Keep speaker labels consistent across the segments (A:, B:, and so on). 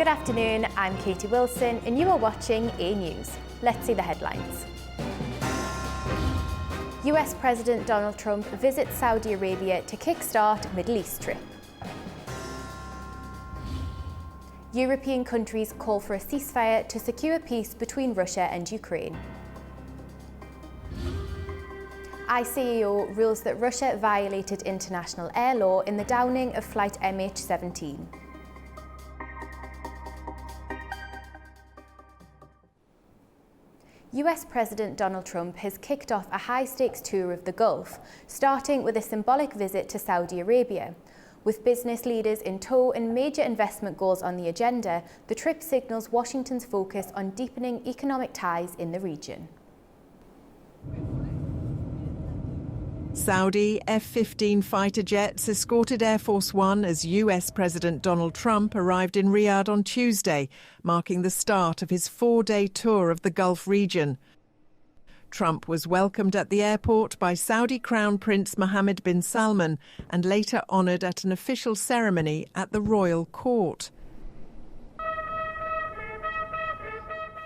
A: Good afternoon, I'm Katie Wilson and you are watching A News. Let's see the headlines. US President Donald Trump visits Saudi Arabia to kickstart Middle East trip. European countries call for a ceasefire to secure peace between Russia and Ukraine. ICAO rules that Russia violated international air law in the downing of flight MH17. US President Donald Trump has kicked off a high-stakes tour of the Gulf, starting with a symbolic visit to Saudi Arabia. With business leaders in tow and major investment goals on the agenda, the trip signals Washington's focus on deepening economic ties in the region.
B: Saudi F-15 fighter jets escorted Air Force One as US President Donald Trump arrived in Riyadh on Tuesday, marking the start of his four-day tour of the Gulf region. Trump was welcomed at the airport by Saudi Crown Prince Mohammed bin Salman and later honoured at an official ceremony at the royal court.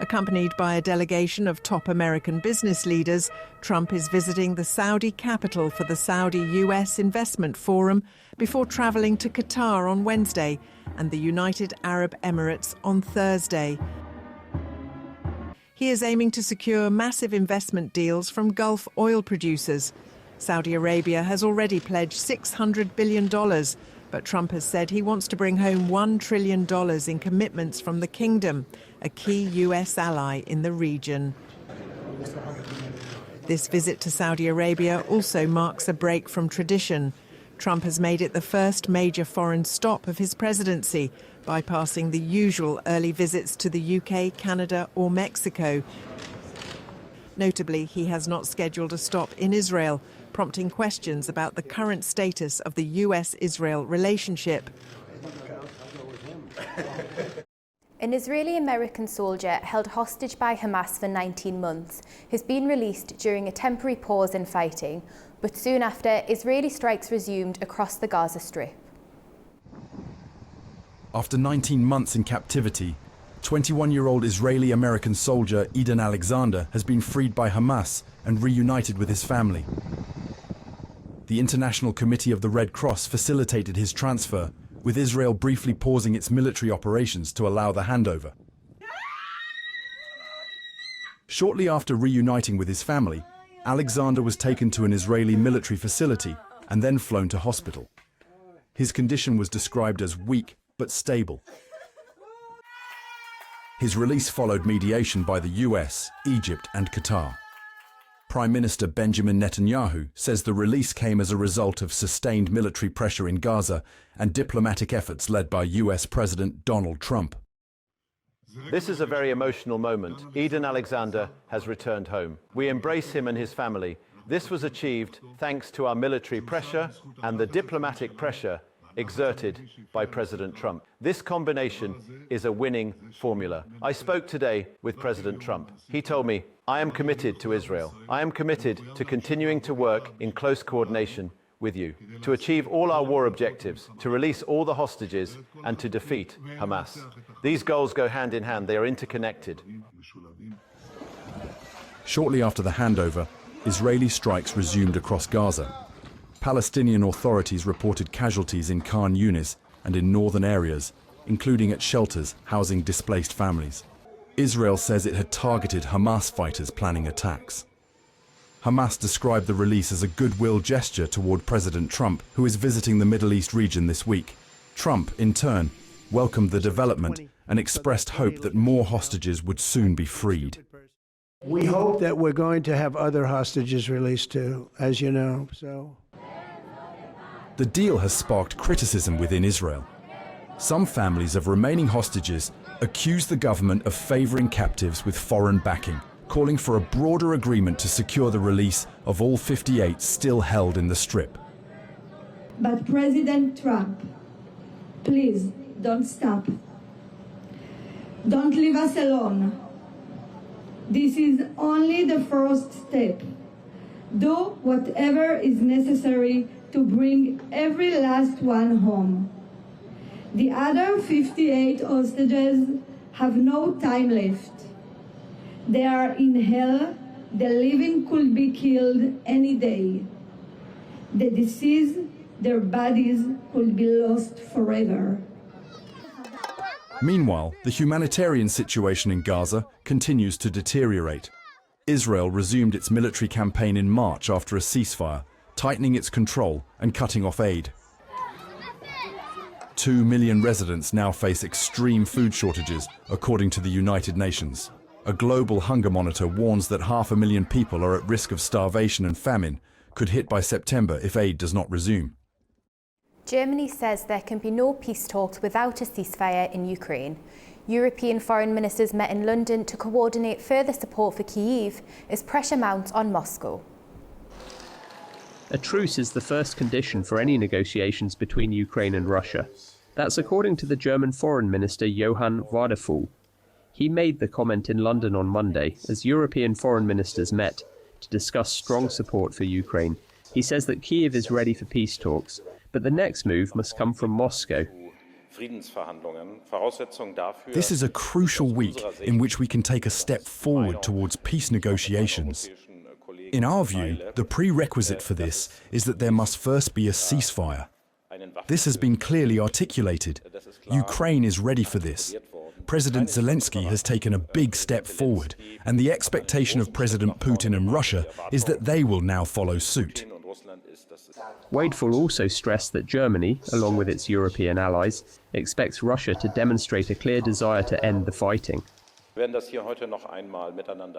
B: Accompanied by a delegation of top American business leaders, Trump is visiting the Saudi capital for the Saudi-US Investment Forum before travelling to Qatar on Wednesday and the United Arab Emirates on Thursday. He is aiming to secure massive investment deals from Gulf oil producers. Saudi Arabia has already pledged $600 billion, but Trump has said he wants to bring home $1 trillion in commitments from the kingdom, a key US ally in the region. This visit to Saudi Arabia also marks a break from tradition. Trump has made it the first major foreign stop of his presidency, bypassing the usual early visits to the UK, Canada or Mexico. Notably, he has not scheduled a stop in Israel, prompting questions about the current status of the US-Israel relationship.
A: An Israeli-American soldier held hostage by Hamas for 19 months has been released during a temporary pause in fighting, but soon after, Israeli strikes resumed across the Gaza Strip.
C: After 19 months in captivity, 21-year-old Israeli-American soldier Eden Alexander has been freed by Hamas and reunited with his family. The International Committee of the Red Cross facilitated his transfer, with Israel briefly pausing its military operations to allow the handover. Shortly after reuniting with his family, Alexander was taken to an Israeli military facility and then flown to hospital. His condition was described as weak but stable. His release followed mediation by the US, Egypt and Qatar. Prime Minister Benjamin Netanyahu says the release came as a result of sustained military pressure in Gaza and diplomatic efforts led by US President Donald Trump.
D: This is a very emotional moment. Eden Alexander has returned home. We embrace him and his family. This was achieved thanks to our military pressure and the diplomatic pressure exerted by President Trump. This combination is a winning formula. I spoke today with President Trump. He told me, I am committed to Israel. I am committed to continuing to work in close coordination with you, to achieve all our war objectives, to release all the hostages, and to defeat Hamas. These goals go hand in hand. They are interconnected.
C: Shortly after the handover, Israeli strikes resumed across Gaza. Palestinian authorities reported casualties in Khan Yunis and in northern areas, including at shelters housing displaced families. Israel says it had targeted Hamas fighters planning attacks. Hamas described the release as a goodwill gesture toward President Trump, who is visiting the Middle East region this week. Trump, in turn, welcomed the development and expressed hope that more hostages would soon be freed.
E: We hope that we're going to have other hostages released too, as you know.
C: The deal has sparked criticism within Israel. Some families of remaining hostages accuse the government of favoring captives with foreign backing, calling for a broader agreement to secure the release of all 58 still held in the Strip.
F: But President Trump, please don't stop. Don't leave us alone. This is only the first step. Do whatever is necessary to bring every last one home. The other 58 hostages have no time left. They are in hell. The living could be killed any day. The deceased, their bodies could be lost forever.
C: Meanwhile, the humanitarian situation in Gaza continues to deteriorate. Israel resumed its military campaign in March after a ceasefire, tightening its control and cutting off aid. 2 million residents now face extreme food shortages, according to the United Nations. A global hunger monitor warns that 500,000 people are at risk of starvation and famine, could hit by September if aid does not resume.
A: Germany says there can be no peace talks without a ceasefire in Ukraine. European foreign ministers met in London to coordinate further support for Kyiv as pressure mounts on Moscow.
G: A truce is the first condition for any negotiations between Ukraine and Russia. That's according to the German Foreign Minister Johann Wadefuhl. He made the comment in London on Monday as European foreign ministers met to discuss strong support for Ukraine. He says that Kyiv is ready for peace talks, but the next move must come from Moscow.
C: This is a crucial week in which we can take a step forward towards peace negotiations. In our view, the prerequisite for this is that there must first be a ceasefire. This has been clearly articulated. Ukraine is ready for this. President Zelensky has taken a big step forward, and the expectation of President Putin and Russia is that they will now follow suit.
G: Wadefuhl also stressed that Germany, along with its European allies, expects Russia to demonstrate a clear desire to end the fighting.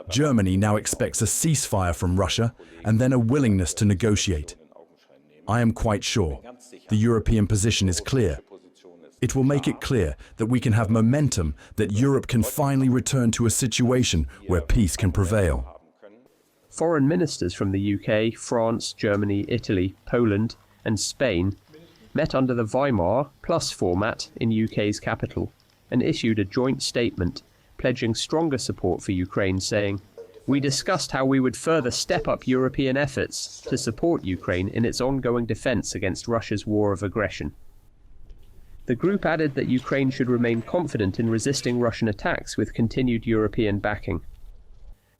C: Germany now expects a ceasefire from Russia and then a willingness to negotiate. I am quite sure the European position is clear. It will make it clear that we can have momentum, that Europe can finally return to a situation where peace can prevail.
G: Foreign ministers from the UK, France, Germany, Italy, Poland and Spain met under the Weimar Plus format in UK's capital and issued a joint statement pledging stronger support for Ukraine, saying, "We discussed how we would further step up European efforts to support Ukraine in its ongoing defence against Russia's war of aggression." The group added that Ukraine should remain confident in resisting Russian attacks with continued European backing.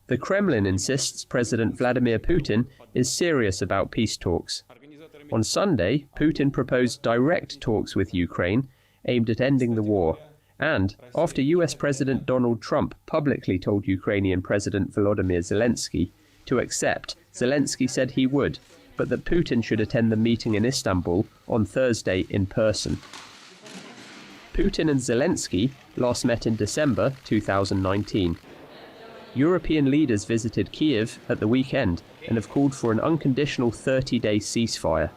G: The Kremlin insists President Vladimir Putin is serious about peace talks. On Sunday, Putin proposed direct talks with Ukraine aimed at ending the war. And after US President Donald Trump publicly told Ukrainian President Volodymyr Zelensky to accept, Zelensky said he would, but that Putin should attend the meeting in Istanbul on Thursday in person. Putin and Zelensky last met in December 2019. European leaders visited Kyiv at the weekend and have called for an unconditional 30-day ceasefire.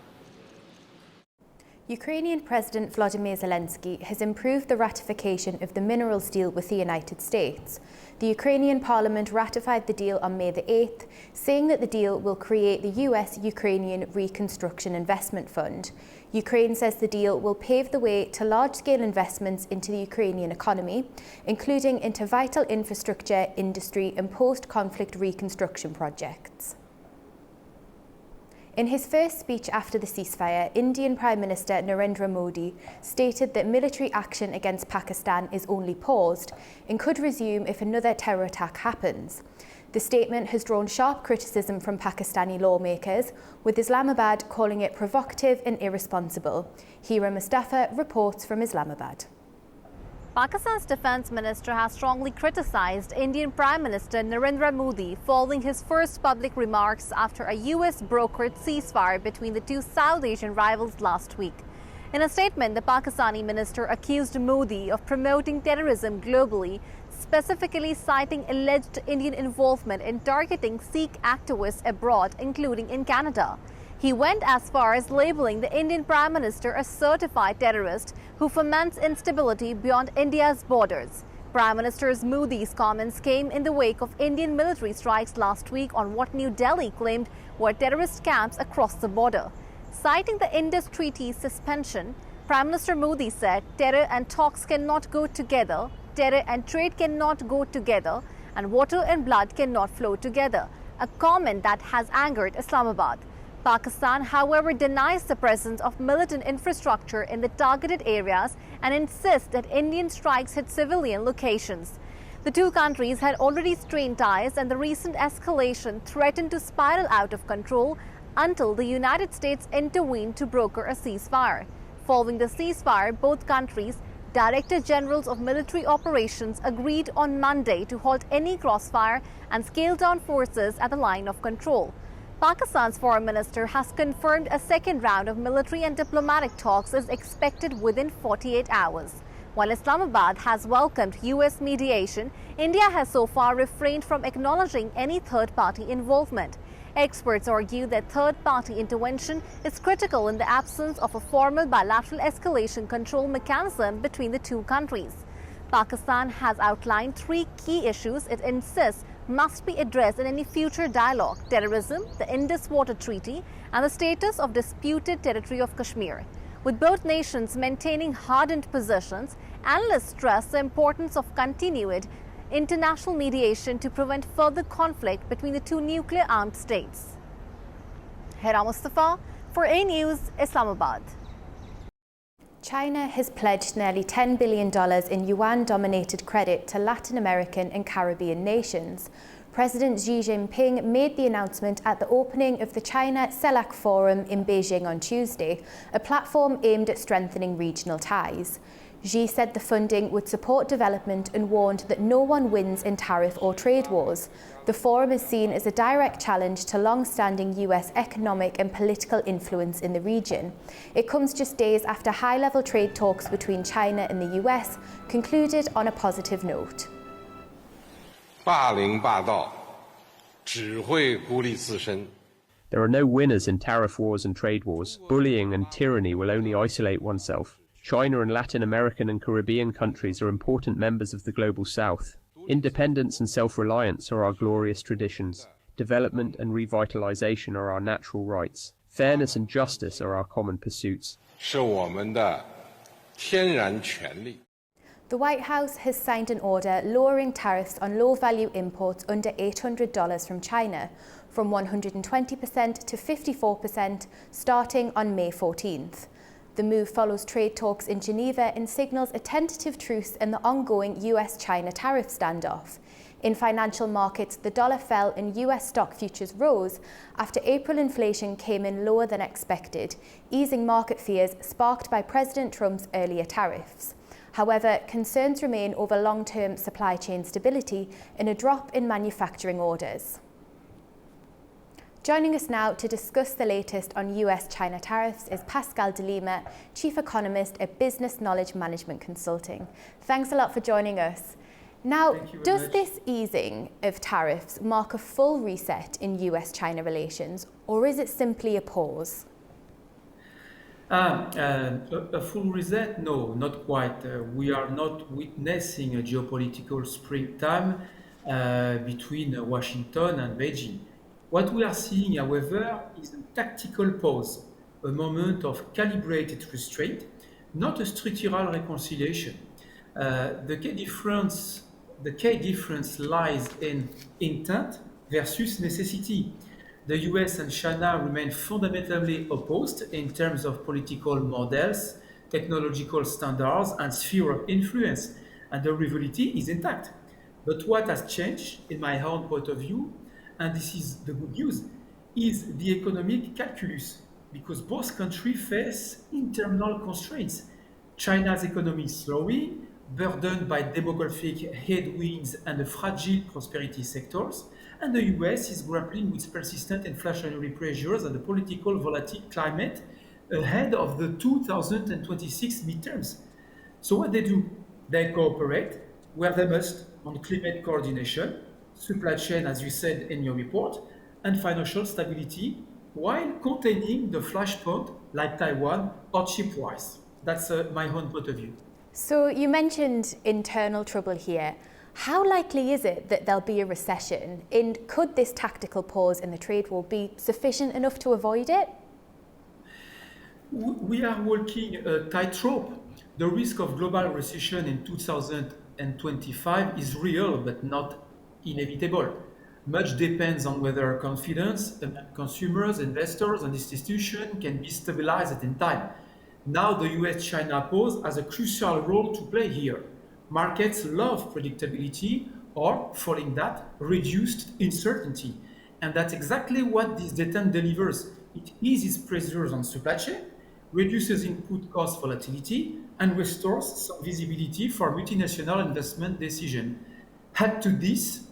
A: Ukrainian President Volodymyr Zelensky has improved the ratification of the minerals deal with the United States. The Ukrainian Parliament ratified the deal on May the 8th, saying that the deal will create the US-Ukrainian Reconstruction Investment Fund. Ukraine says the deal will pave the way to large-scale investments into the Ukrainian economy, including into vital infrastructure, industry and post-conflict reconstruction projects. In his first speech after the ceasefire, Indian Prime Minister Narendra Modi stated that military action against Pakistan is only paused and could resume if another terror attack happens. The statement has drawn sharp criticism from Pakistani lawmakers, with Islamabad calling it provocative and irresponsible. Hira Mustafa reports from Islamabad.
H: Pakistan's defense minister has strongly criticized Indian Prime Minister Narendra Modi following his first public remarks after a US-brokered ceasefire between the two South Asian rivals last week. In a statement, the Pakistani minister accused Modi of promoting terrorism globally, specifically citing alleged Indian involvement in targeting Sikh activists abroad, including in Canada. He went as far as labeling the Indian Prime Minister a certified terrorist who foments instability beyond India's borders. Prime Minister Modi's comments came in the wake of Indian military strikes last week on what New Delhi claimed were terrorist camps across the border. Citing the Indus Treaty's suspension, Prime Minister Modi said terror and talks cannot go together, terror and trade cannot go together, and water and blood cannot flow together, a comment that has angered Islamabad. Pakistan, however, denies the presence of militant infrastructure in the targeted areas and insists that Indian strikes hit civilian locations. The two countries had already strained ties, and the recent escalation threatened to spiral out of control until the United States intervened to broker a ceasefire. Following the ceasefire, both countries' Director Generals of Military Operations agreed on Monday to halt any crossfire and scale down forces at the line of control. Pakistan's foreign minister has confirmed a second round of military and diplomatic talks is expected within 48 hours. While Islamabad has welcomed US mediation, India has so far refrained from acknowledging any third-party involvement. Experts argue that third-party intervention is critical in the absence of a formal bilateral escalation control mechanism between the two countries. Pakistan has outlined three key issues it insists must be addressed in any future dialogue: terrorism, the Indus Water Treaty, and the status of disputed territory of Kashmir. With both nations maintaining hardened positions, analysts stress the importance of continued international mediation to prevent further conflict between the two nuclear-armed states. Hera Mustafa for A News, Islamabad.
A: China has pledged nearly $10 billion in yuan-dominated credit to Latin American and Caribbean nations. President Xi Jinping made the announcement at the opening of the China CELAC Forum in Beijing on Tuesday, a platform aimed at strengthening regional ties. Xi said the funding would support development and warned that no one wins in tariff or trade wars. The forum is seen as a direct challenge to long-standing US economic and political influence in the region. It comes just days after high-level trade talks between China and the US concluded on a positive note.
I: 霸凌霸道只会孤立自身.
G: There are no winners in tariff wars and trade wars. Bullying and tyranny will only isolate oneself. China and Latin American and Caribbean countries are important members of the global South. Independence and self-reliance are our glorious traditions. Development and revitalization are our natural rights. Fairness and justice are our common pursuits.
I: 是我们的天然权利.
A: The White House has signed an order lowering tariffs on low-value imports under $800 from China, from 120% to 54%, starting on May 14th. The move follows trade talks in Geneva and signals a tentative truce in the ongoing US-China tariff standoff. In financial markets, the dollar fell and US stock futures rose after April inflation came in lower than expected, easing market fears sparked by President Trump's earlier tariffs. However, concerns remain over long-term supply chain stability and a drop in manufacturing orders. Joining us now to discuss the latest on US-China tariffs is Pascal De Lima, Chief Economist at Business Knowledge Management Consulting. Thanks a lot for joining us. Now, does this easing of tariffs mark a full reset in US-China relations, or is it simply a pause?
J: A full reset? No, not quite. We are not witnessing a geopolitical springtime between Washington and Beijing. What we are seeing, however, is a tactical pause, a moment of calibrated restraint, not a structural reconciliation. The key difference lies in intent versus necessity. The US and China remain fundamentally opposed in terms of political models, technological standards, and sphere of influence, and the rivalry is intact. But what has changed, in my own point of view, and this is the good news, is the economic calculus, because both countries face internal constraints. China's economy is slowing, burdened by demographic headwinds and the fragile prosperity sectors, and the US is grappling with persistent inflationary pressures and the political volatile climate ahead of the 2026 midterms. So what they do? They cooperate where they must on climate coordination, supply chain, as you said in your report, and financial stability, while containing the flashpoint like Taiwan or chip wars. That's my own point of view.
A: So you mentioned internal trouble here. How likely is it that there'll be a recession? And could this tactical pause in the trade war be sufficient enough to avoid it?
J: We are walking a tightrope. The risk of global recession in 2025 is real, but not inevitable. Much depends on whether confidence consumers, investors, and institutions can be stabilized in time. Now the US-China pause has a crucial role to play here. Markets love predictability or, following that, reduced uncertainty. And that's exactly what this detent delivers. It eases pressures on supply chain, reduces input cost volatility, and restores some visibility for multinational investment decisions. Add to this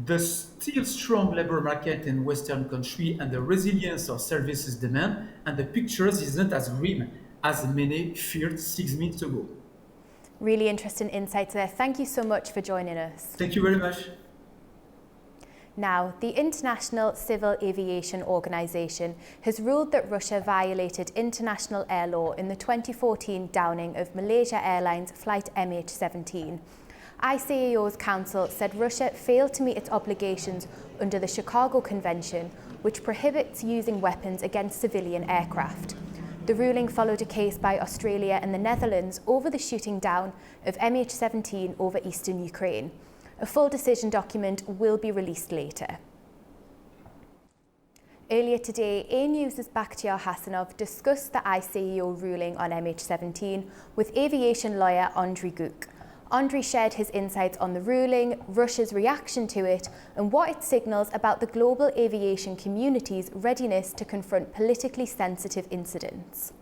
J: the still strong labor market in Western countries and the resilience of services demand, and the picture isn't as grim as many feared 6 months ago.
A: Really interesting insights there. Thank you so much for joining us.
J: Thank you very much.
A: Now, the International Civil Aviation Organization has ruled that Russia violated international air law in the 2014 downing of Malaysia Airlines flight MH17. ICAO's council said Russia failed to meet its obligations under the Chicago Convention, which prohibits using weapons against civilian aircraft. The ruling followed a case by Australia and the Netherlands over the shooting down of MH17 over eastern Ukraine. A full decision document will be released later. Earlier today, A News' Bakhtiar Hassanov discussed the ICAO ruling on MH17 with aviation lawyer Andriy Guk. Andriy shared his insights on the ruling, Russia's reaction to it, and what it signals about the global aviation community's readiness to confront politically sensitive incidents.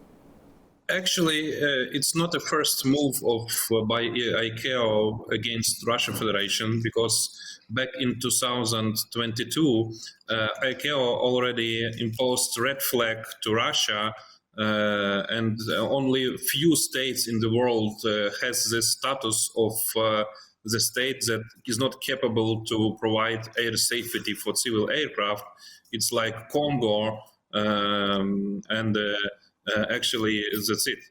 K: Actually, it's not the first move by ICAO against Russian Federation, because back in 2022, ICAO already imposed red flag to Russia, and only a few states in the world has the status of the state that is not capable to provide air safety for civil aircraft. It's like Congo, and actually that's it.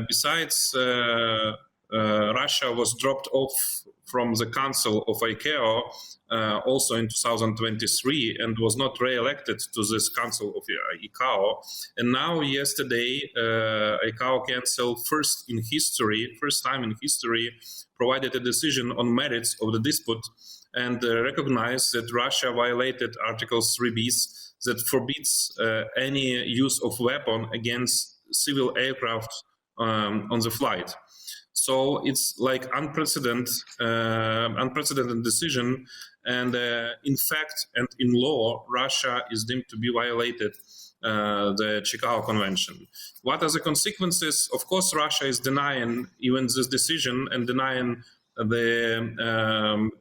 K: Besides, Russia was dropped off from the Council of ICAO also in 2023 and was not re-elected to this Council of ICAO. And now yesterday, ICAO Council first time in history, provided a decision on merits of the dispute and recognized that Russia violated Article 3 bis that forbids any use of weapon against civil aircraft on the flight. So it's like unprecedented decision, and in fact and in law, Russia is deemed to be violated the Chicago Convention. What are the consequences? Of course, Russia is denying even this decision and denying the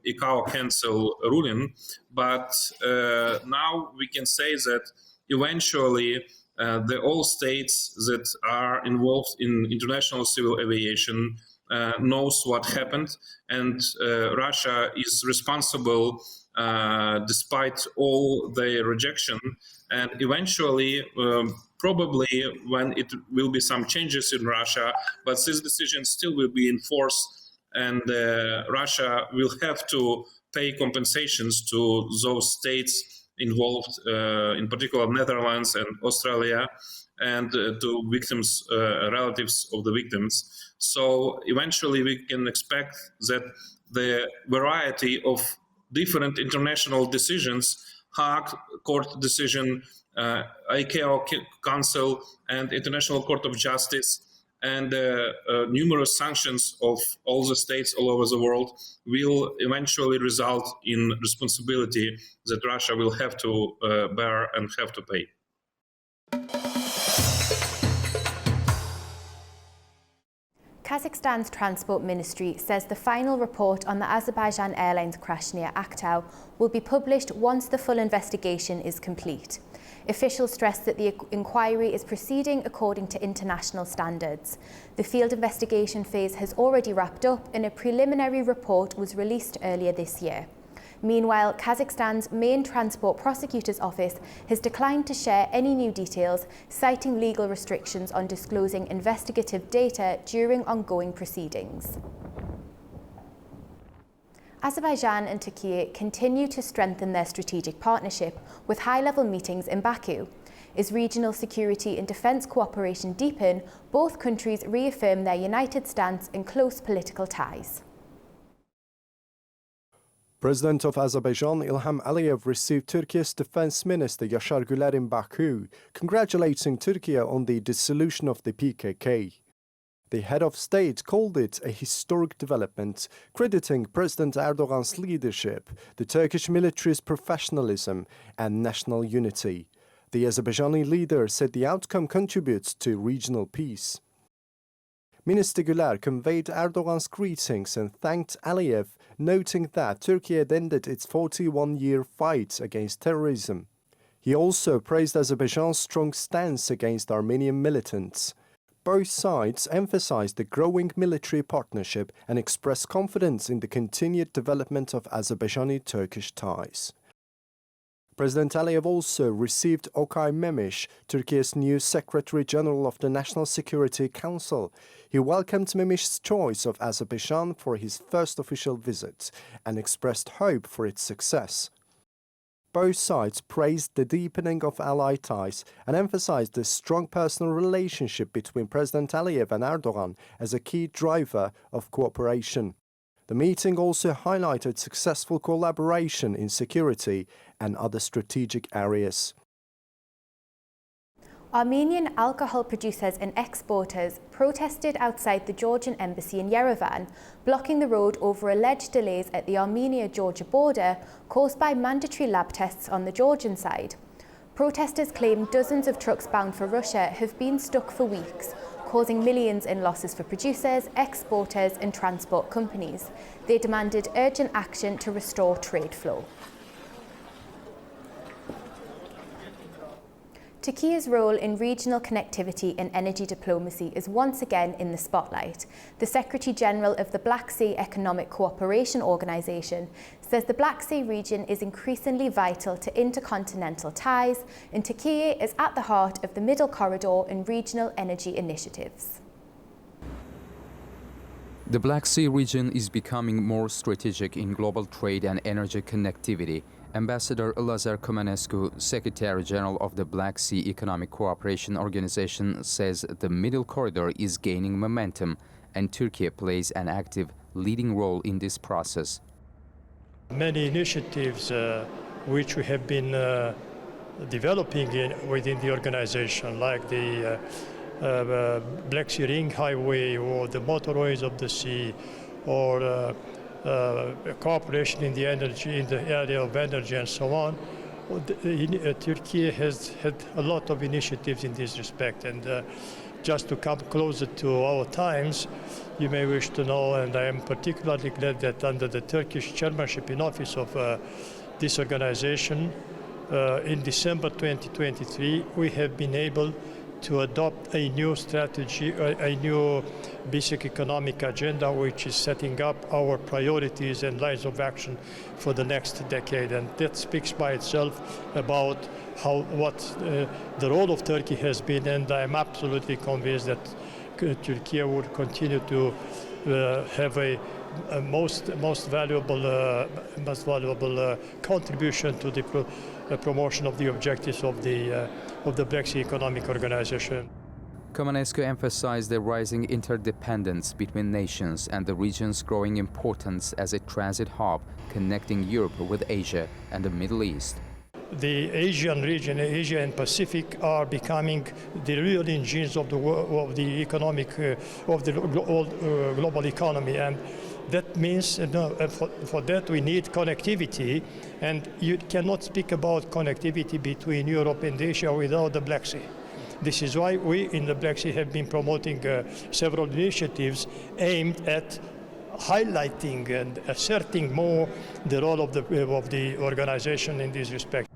K: ICAO Council ruling, but now we can say that eventually all states that are involved in international civil aviation knows what happened, and Russia is responsible despite all the rejection. And eventually, probably when it will be some changes in Russia, but this decision still will be enforced, and Russia will have to pay compensations to those states involved, in particular Netherlands and Australia, and to victims, relatives of the victims. So eventually we can expect that the variety of different international decisions, Hague Court decision, ICAO Council and International Court of Justice, and numerous sanctions of all the states all over the world will eventually result in responsibility that Russia will have to bear and have to pay.
A: Kazakhstan's Transport Ministry says the final report on the Azabaijan Airlines crash near Aktau will be published once the full investigation is complete. Officials stress that the inquiry is proceeding according to international standards. The field investigation phase has already wrapped up and a preliminary report was released earlier this year. Meanwhile, Kazakhstan's main transport prosecutor's office has declined to share any new details, citing legal restrictions on disclosing investigative data during ongoing proceedings. Azerbaijan and Turkey continue to strengthen their strategic partnership with high-level meetings in Baku. As regional security and defence cooperation deepen, both countries reaffirm their united stance and close political ties.
L: President of Azerbaijan Ilham Aliyev received Turkey's Defense Minister Yaşar Güler in Baku, congratulating Turkey on the dissolution of the PKK. The head of state called it a historic development, crediting President Erdogan's leadership, the Turkish military's professionalism and national unity. The Azerbaijani leader said the outcome contributes to regional peace. Minister Güler conveyed Erdogan's greetings and thanked Aliyev, noting that Turkey had ended its 41-year fight against terrorism. He also praised Azerbaijan's strong stance against Armenian militants. Both sides emphasized the growing military partnership and expressed confidence in the continued development of Azerbaijani-Turkish ties. President Aliyev also received Okay Memiş, Turkey's new Secretary General of the National Security Council. He welcomed Memiş's choice of Azerbaijan for his first official visit and expressed hope for its success. Both sides praised the deepening of allied ties and emphasized the strong personal relationship between President Aliyev and Erdogan as a key driver of cooperation. The meeting also highlighted successful collaboration in security and other strategic areas.
A: Armenian alcohol producers and exporters protested outside the Georgian embassy in Yerevan, blocking the road over alleged delays at the Armenia-Georgia border caused by mandatory lab tests on the Georgian side. Protesters claim dozens of trucks bound for Russia have been stuck for weeks, causing millions in losses for producers, exporters and transport companies. They demanded urgent action to restore trade flow. Turkey's role in regional connectivity and energy diplomacy is once again in the spotlight. The Secretary General of the Black Sea Economic Cooperation Organization says the Black Sea region is increasingly vital to intercontinental ties, and Turkey is at the heart of the Middle Corridor and regional energy initiatives.
M: The Black Sea region is becoming more strategic in global trade and energy connectivity. Ambassador Lazar Comenescu, Secretary General of the Black Sea Economic Cooperation Organization, says the Middle Corridor is gaining momentum and Turkey plays an active leading role in this process.
N: Many initiatives which we have been developing within the organization, like the Black Sea Ring Highway or the motorways of the sea, or cooperation in the area of energy and so on. Turkey has had a lot of initiatives in this respect, and just to come closer to our times, you may wish to know, and I am particularly glad that under the Turkish chairmanship in office of this organization, in December 2023, we have been able to adopt a new strategy, a new basic economic agenda, which is setting up our priorities and lines of action for the next decade. And that speaks by itself about what the role of Turkey has been, and I'm absolutely convinced that Turkey would continue to have a most valuable contribution to the promotion of the objectives of the Black Sea Economic Organization.
M: Comenescu emphasized the rising interdependence between nations and the region's growing importance as a transit hub connecting Europe with Asia and the Middle East.
N: The Asian region, Asia and Pacific, are becoming the real engines of the economic of the global economy, and that means for that we need connectivity, and you cannot speak about connectivity between Europe and Asia without the Black Sea. This is why we in the Black Sea have been promoting several initiatives aimed at highlighting and asserting more the role of the organization in this respect.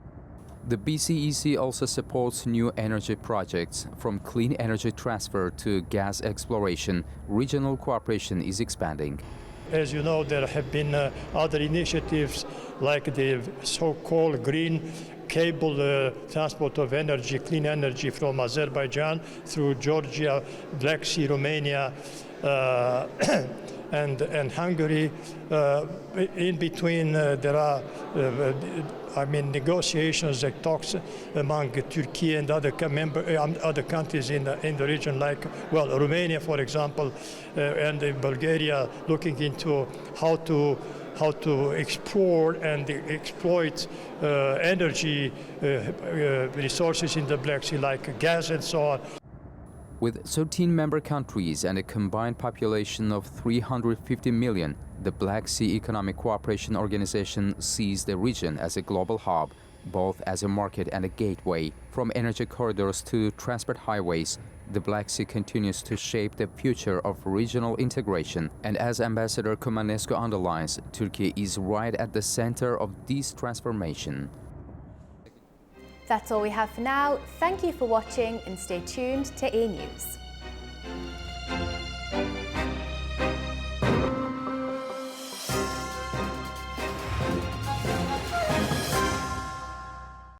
M: The BCEC also supports new energy projects. From clean energy transfer to gas exploration, regional cooperation is expanding.
N: As you know, there have been other initiatives like the so-called green cable transport of energy, clean energy from Azerbaijan through Georgia, Black Sea, Romania, and Hungary. In between, there are negotiations and talks among Turkey and other countries in the region, like, Romania, for example, and Bulgaria, looking into how to how to explore and exploit energy resources in the Black Sea, like gas and so on.
M: With 13 member countries and a combined population of 350 million, the Black Sea Economic Cooperation Organization sees the region as a global hub, both as a market and a gateway. From energy corridors to transport highways, the Black Sea continues to shape the future of regional integration. And as Ambassador Kumanescu underlines, Turkey is right at the center of this transformation.
A: That's all we have for now. Thank you for watching and stay tuned to A News.